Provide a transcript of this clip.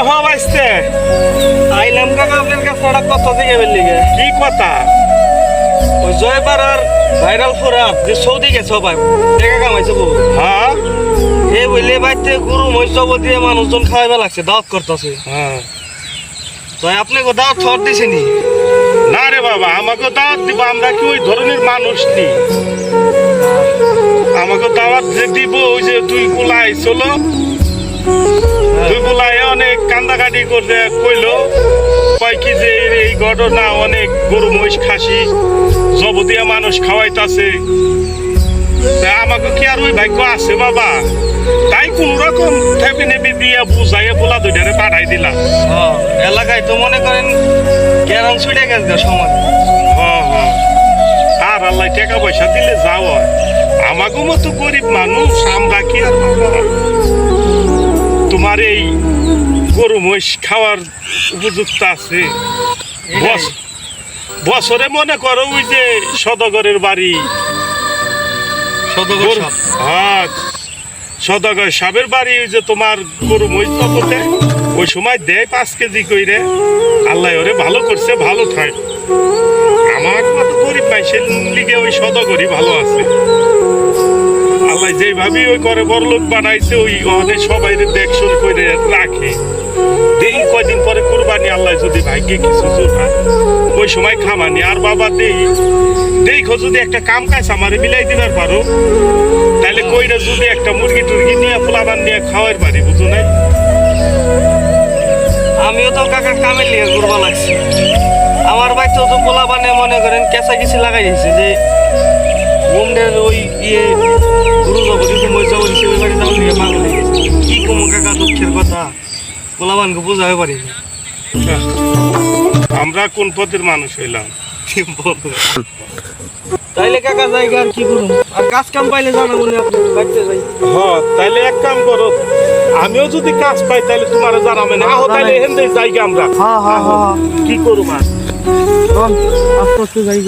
হব আসতে আইলাম কাকা আপনার কাছে একটা কথা থেকে বেরিয়ে কি কথা? ওই জয়পাড়ার ভাইরাল ফোরাত যে সৌদি গেছে সবাই টাকা কামাইছে বহু হ্যাঁ এই বইলে বাড়িতে গরু মহিষ জব দিয়ে মানুষজন খাওয়াইবা লাগছে দাওয়াত করতেছে হ্যাঁ। তো আপনি কো দাওয়াত ছড় দিছেনি? না রে বাবা, আমাকে দাওয়াত দিব, আমরা কি ওই ধরনের মানুষ নি? আমাকে দাওয়াত যে দিব ওই যে তুই পোলাই চলো, তুই পোলাই অনেক কান্দাকাটি করে কইলো কয় কি যে এই ঘটনা অনেক গরু মহিষ খাসি জব দিয়ে মানুষ খাওয়াইতাছে। আমাকে কি আর ওই ভাগ্য আছে বাবা? তাই কোন রকম থেপি নেপি দিয়ে বুঝাইয়ে পোলা দুইটারে পাঠাই দিলাম। এলাকায় তো মনে করেন গ্যারান ছুটে গেছে সমাজ। আর আল্লাহ টাকা পয়সা দিলে যাও হয়, আমাকে মতো গরিব মানুষ আমরা কি আর বাবা তোমার এই গরু মহিষ খাওয়ার উপযুক্ত আছে? বছরে মনে করো ওই যে সদাগরের বাড়ি, হ্যাঁ সদাগর সাবের বাড়ি, ওই যে তোমার গরু মহিষ তপতে ওই সময় দেয় 5 কেজি কইরে। আল্লাহ ওরে ভালো করছে, ভালো খায়। আমার মতো গরিব মাইসের লিগে ওই সদাগরই ভালো আছে। আল্লাহ যেভাবে ওই করে বড়লোক বানাইছে ওই অনেক সবাই দেখশন করে রাখে। দেই কয়দিন পরে কুরবানি, আল্লাহ যদি ভাগ্যে কিছু জোটায় ওই সময় খামানি। আর বাবা দেখো যদি একটা কাম কাজ আমারে মিলাই দিবার পারো তাহলে কইরা যদি একটা মুরগি টুরগি নিয়ে পোলাবান নিয়ে খাওয়ার পারি, বুঝো নাই? আমিও তো কাকার কামে লিয়ে ঘুরবা লাগছি। আমার বাড়িতে তো পোলাবানে মনে করেন কেঁচা কিছু লাগাই দিয়েছে যে বোমদের ওই ইয়ে গরু জবরি মই জবরি সে বাড়ি যাওয়ার লিগে পাগল হয়ে গেছে। কি কমো কাকা দুঃখের কথা, পোলাবানকে বোঝাতে পারি না। আমরা কোন পথের মানুষ হইলাম? তাইলে কাকা জায়গা আর কি করুন, আর কাজ কাম পাইলে জানা বলে আপনি বাড়িতে যাই। হ্যাঁ তাইলে এক কাম করো, আমিও যদি কাজ পাই তাহলে তোমার জানাবে না। আহো তাইলে এখান থেকে যাই আমরা। হ্যাঁ হ্যাঁ হ্যাঁ কি করবো? আস্তে আস্তে যাই।